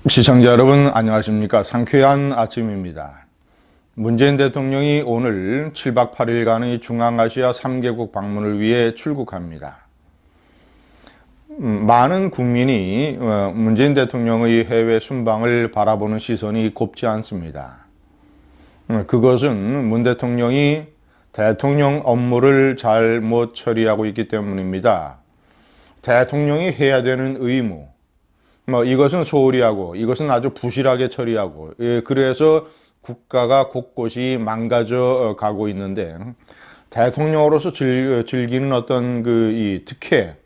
시청자 여러분 안녕하십니까. 상쾌한 아침입니다. 문재인 대통령이 오늘 7박 8일간의 중앙아시아 3개국 방문을 위해 출국합니다. 많은 국민이 문재인 대통령의 해외 순방을 바라보는 시선이 곱지 않습니다. 그것은 문 대통령이 대통령 업무를 잘못 처리하고 있기 때문입니다. 대통령이 해야 되는 의무, 이것은 소홀히 하고 이것은 아주 부실하게 처리하고, 그래서 국가가 곳곳이 망가져 가고 있는데, 대통령으로서 즐기는 어떤 이 특혜,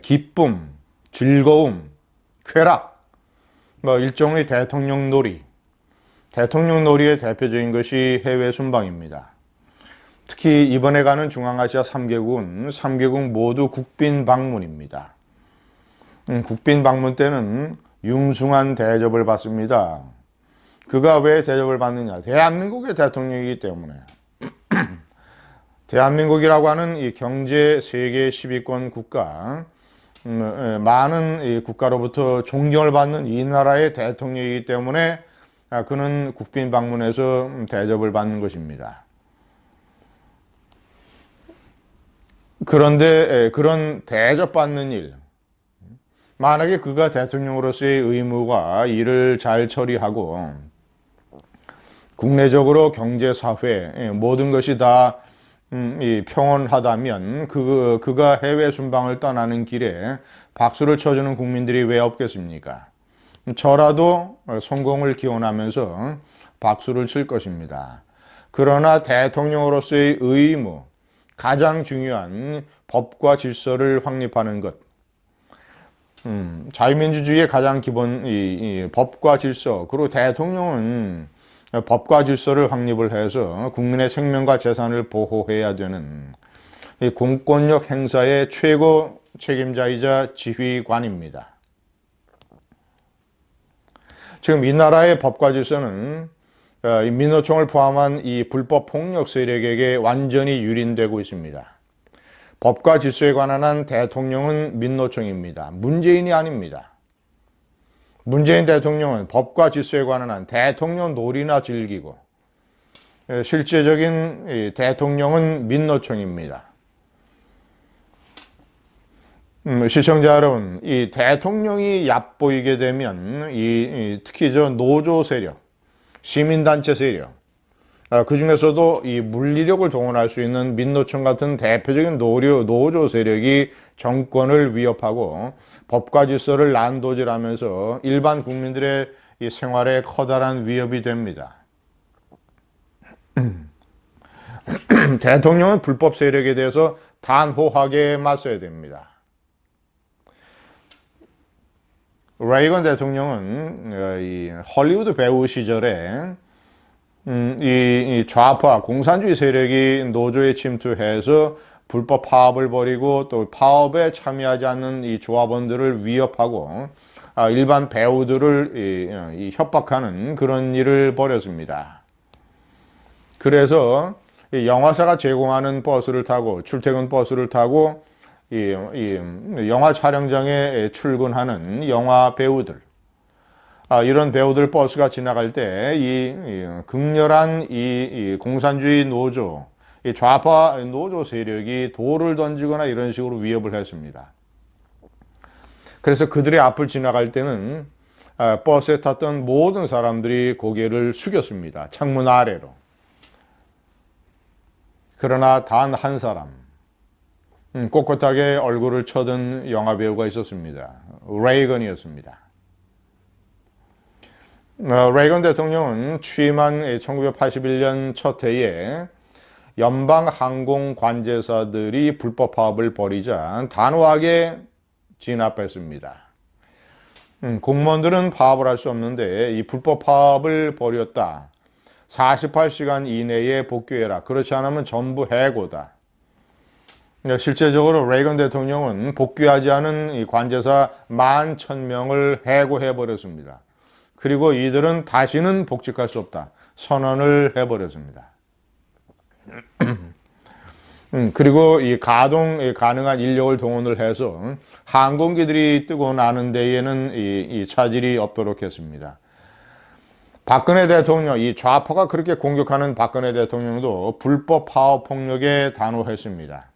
기쁨, 즐거움, 쾌락, 일종의 대통령 놀이, 대통령 놀이의 대표적인 것이 해외 순방입니다. 특히 이번에 가는 중앙아시아 3개국은 3개국 모두 국빈 방문입니다. 국빈 방문 때는 융숭한 대접을 받습니다. 그가 왜 대접을 받느냐? 대한민국의 대통령이기 때문에. 대한민국이라고 하는 이 경제 세계 10위권 국가, 많은 이 국가로부터 존경을 받는 이 나라의 대통령이기 때문에 그는 국빈 방문에서 대접을 받는 것입니다. 그런데 그런 대접받는 일, 만약에 그가 대통령으로서의 의무가 일을 잘 처리하고 국내적으로 경제, 사회 모든 것이 다 평온하다면 그가 해외 순방을 떠나는 길에 박수를 쳐주는 국민들이 왜 없겠습니까? 저라도 성공을 기원하면서 박수를 칠 것입니다. 그러나 대통령으로서의 의무, 가장 중요한 법과 질서를 확립하는 것, 자유민주주의의 가장 기본 이 법과 질서, 그리고 대통령은 법과 질서를 확립을 해서 국민의 생명과 재산을 보호해야 되는 이 공권력 행사의 최고 책임자이자 지휘관입니다. 지금 이 나라의 법과 질서는 민노총을 포함한 이 불법 폭력 세력에게 완전히 유린되고 있습니다. 법과 질서에 관한 한 대통령은 민노총입니다. 문재인이 아닙니다. 문재인 대통령은 법과 질서에 관한 한 대통령 놀이나 즐기고, 실제적인 대통령은 민노총입니다. 시청자 여러분, 이 대통령이 얕보이게 되면 특히 노조 세력, 시민단체 세력, 그 중에서도 이 물리력을 동원할 수 있는 민노총 같은 대표적인 노조 세력이 정권을 위협하고 법과 질서를 난도질하면서 일반 국민들의 이 생활에 커다란 위협이 됩니다. 대통령은 불법 세력에 대해서 단호하게 맞서야 됩니다. 레이건 대통령은 이 헐리우드 배우 시절에 이 좌파 공산주의 세력이 노조에 침투해서 불법 파업을 벌이고 또 파업에 참여하지 않는 이 조합원들을 위협하고 일반 배우들을 협박하는 그런 일을 벌였습니다. 그래서 이 영화사가 제공하는 버스를 타고, 출퇴근 버스를 타고 이 영화 촬영장에 출근하는 영화 배우들, 이런 배우들 버스가 지나갈 때 이 극렬한 이 공산주의 노조, 이 좌파 노조 세력이 돌을 던지거나 이런 식으로 위협을 했습니다. 그래서 그들의 앞을 지나갈 때는 버스에 탔던 모든 사람들이 고개를 숙였습니다. 창문 아래로. 그러나 단 한 사람, 꼿꼿하게 얼굴을 쳐든 영화 배우가 있었습니다. 레이건이었습니다. 레이건 대통령은 취임한 1981년 첫 해에 연방 항공 관제사들이 불법 파업을 벌이자 단호하게 진압했습니다. 공무원들은 파업을 할 수 없는데 이 불법 파업을 벌였다, 48시간 이내에 복귀해라, 그렇지 않으면 전부 해고다. 실제적으로 레이건 대통령은 복귀하지 않은 이 관제사 11,000명을 해고해버렸습니다. 그리고 이들은 다시는 복직할 수 없다 선언을 해버렸습니다. 그리고 이 가동 가능한 인력을 동원을 해서 항공기들이 뜨고 나는 데에는 이 차질이 없도록 했습니다. 박근혜 대통령, 이 좌파가 그렇게 공격하는 박근혜 대통령도 불법 파업 폭력에 단호했습니다.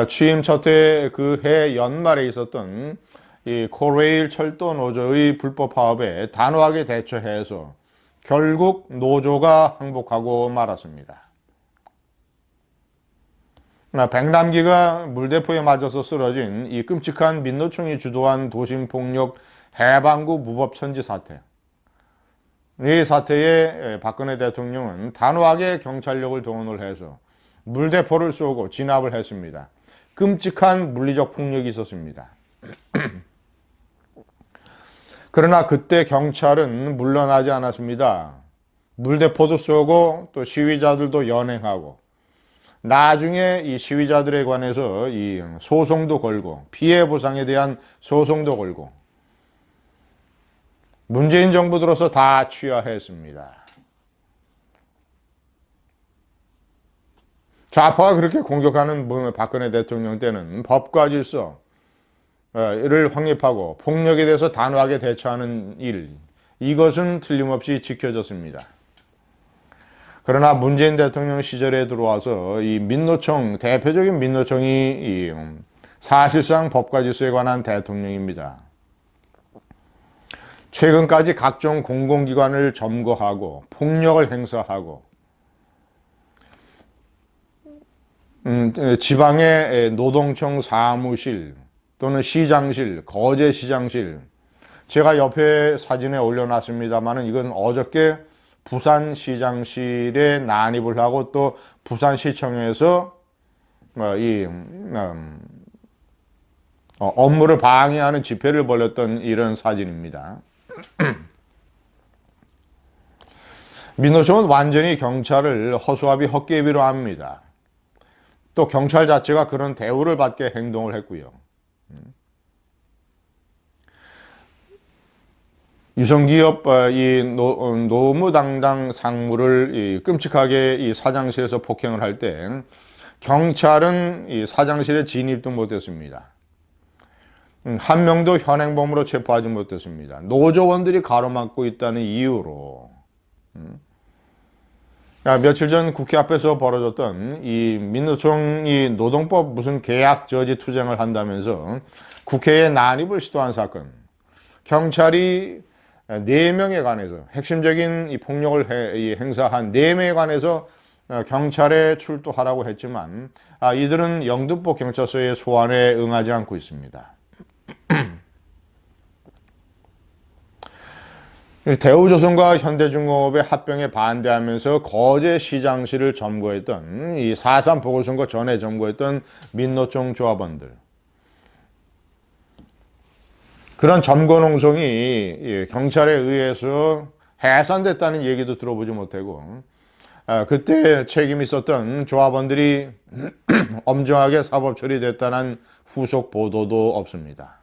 취임 첫 해 그 해 연말에 있었던 이 코레일 철도 노조의 불법 파업에 단호하게 대처해서 결국 노조가 항복하고 말았습니다. 백남기가 물대포에 맞아서 쓰러진 이 끔찍한 민노총이 주도한 도심폭력 해방구 무법천지 사태. 이 사태에 박근혜 대통령은 단호하게 경찰력을 동원을 해서 물대포를 쏘고 진압을 했습니다. 끔찍한 물리적 폭력이 있었습니다. 그러나 그때 경찰은 물러나지 않았습니다. 물대포도 쏘고 또 시위자들도 연행하고 나중에 이 시위자들에 관해서 이 소송도 걸고 피해 보상에 대한 소송도 걸고 문재인 정부 들어서 다 취하했습니다. 좌파가 그렇게 공격하는 박근혜 대통령 때는 법과 질서를 확립하고 폭력에 대해서 단호하게 대처하는 일, 이것은 틀림없이 지켜졌습니다. 그러나 문재인 대통령 시절에 들어와서 이 민노총, 대표적인 민노총이 사실상 법과 질서에 관한 대통령입니다. 최근까지 각종 공공기관을 점거하고 폭력을 행사하고 지방의 노동청 사무실 또는 시장실, 거제시장실, 제가 옆에 사진에 올려놨습니다만 이건 어저께 부산시장실에 난입을 하고 또 부산시청에서 업무를 방해하는 집회를 벌였던 이런 사진입니다. 민노총은 완전히 경찰을 허수아비 헛개비로 합니다. 또 경찰 자체가 그런 대우를 받게 행동을 했고요. 유성기업 이 노무당당 상무를 끔찍하게 이 사장실에서 폭행을 할 때 경찰은 이 사장실에 진입도 못했습니다. 한 명도 현행범으로 체포하지 못했습니다. 노조원들이 가로막고 있다는 이유로. 며칠 전 국회 앞에서 벌어졌던 이 민노총이 노동법 무슨 계약 저지 투쟁을 한다면서 국회에 난입을 시도한 사건. 경찰이 4명에 관해서 핵심적인 이 폭력을 행사한 4명에 관해서 경찰에 출두하라고 했지만 이들은 영등포 경찰서의 소환에 응하지 않고 있습니다. 대우조선과 현대중공업의 합병에 반대하면서 거제시장실을 점거했던 이 4.3 보궐선거 전에 점거했던 민노총 조합원들, 그런 점거 농성이 경찰에 의해서 해산됐다는 얘기도 들어보지 못하고 그때 책임 있었던 조합원들이 엄정하게 사법 처리됐다는 후속 보도도 없습니다.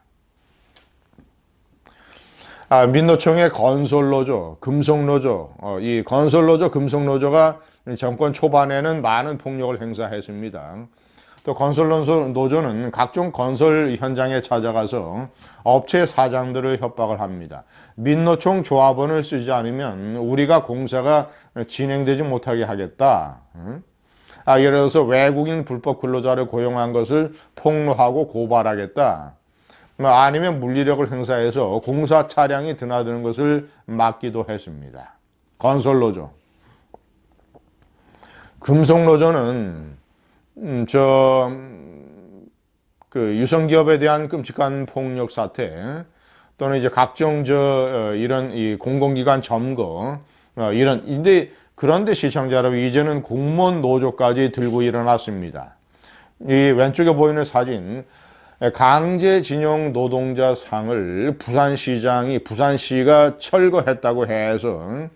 민노총의 건설노조, 금속노조, 이 건설노조, 금속노조가 정권 초반에는 많은 폭력을 행사했습니다. 또 건설노조는 각종 건설 현장에 찾아가서 업체 사장들을 협박을 합니다. 민노총 조합원을 쓰지 않으면 우리가 공사가 진행되지 못하게 하겠다. 예를 들어서 외국인 불법 근로자를 고용한 것을 폭로하고 고발하겠다. 아니면 물리력을 행사해서 공사 차량이 드나드는 것을 막기도 했습니다. 건설노조. 금속노조는 유성기업에 대한 끔찍한 폭력 사태 또는 이제 각종 이런 이 공공기관 점거 그런데 시청자 여러분, 이제는 공무원 노조까지 들고 일어났습니다. 이 왼쪽에 보이는 사진, 강제징용 노동자 상을 부산시가 철거했다고 해서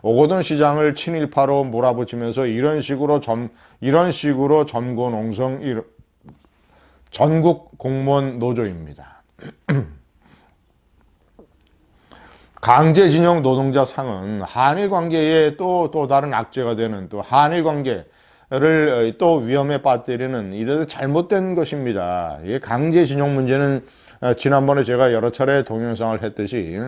오거돈 시장을 친일파로 몰아붙이면서 이런 식으로 점거 농성 전국 공무원 노조입니다. 강제징용 노동자 상은 한일 관계에 또 다른 악재가 되는 또 한일 관계 또 위험에 빠뜨리는 이런 잘못된 것입니다. 이 강제징용 문제는 지난번에 제가 여러 차례 동영상을 했듯이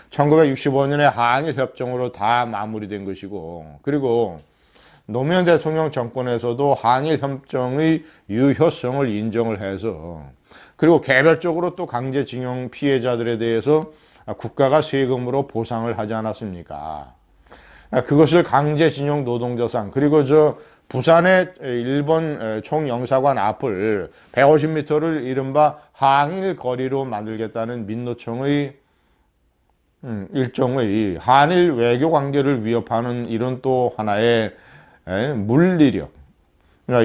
1965년에 한일협정으로 다 마무리된 것이고, 그리고 노무현 대통령 정권에서도 한일협정의 유효성을 인정을 해서, 그리고 개별적으로 또 강제징용 피해자들에 대해서 국가가 세금으로 보상을 하지 않았습니까? 그것을 강제징용 노동자상, 그리고 부산의 일본 총영사관 앞을 150m를 이른바 항일 거리로 만들겠다는 민노총의 일종의 한일 외교 관계를 위협하는 이런 또 하나의 물리력,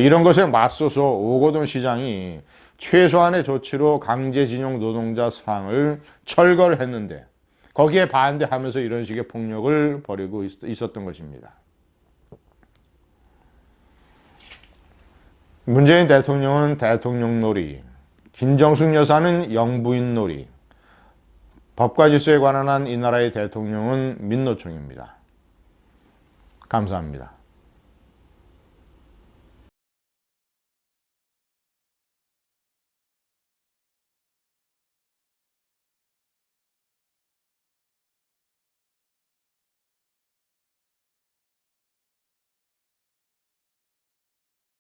이런 것에 맞서서 오거돈 시장이 최소한의 조치로 강제징용 노동자 상을 철거했는데, 거기에 반대하면서 이런 식의 폭력을 벌이고 있었던 것입니다. 문재인 대통령은 대통령놀이, 김정숙 여사는 영부인놀이, 법과 질서에 관한 한 이 나라의 대통령은 민노총입니다. 감사합니다.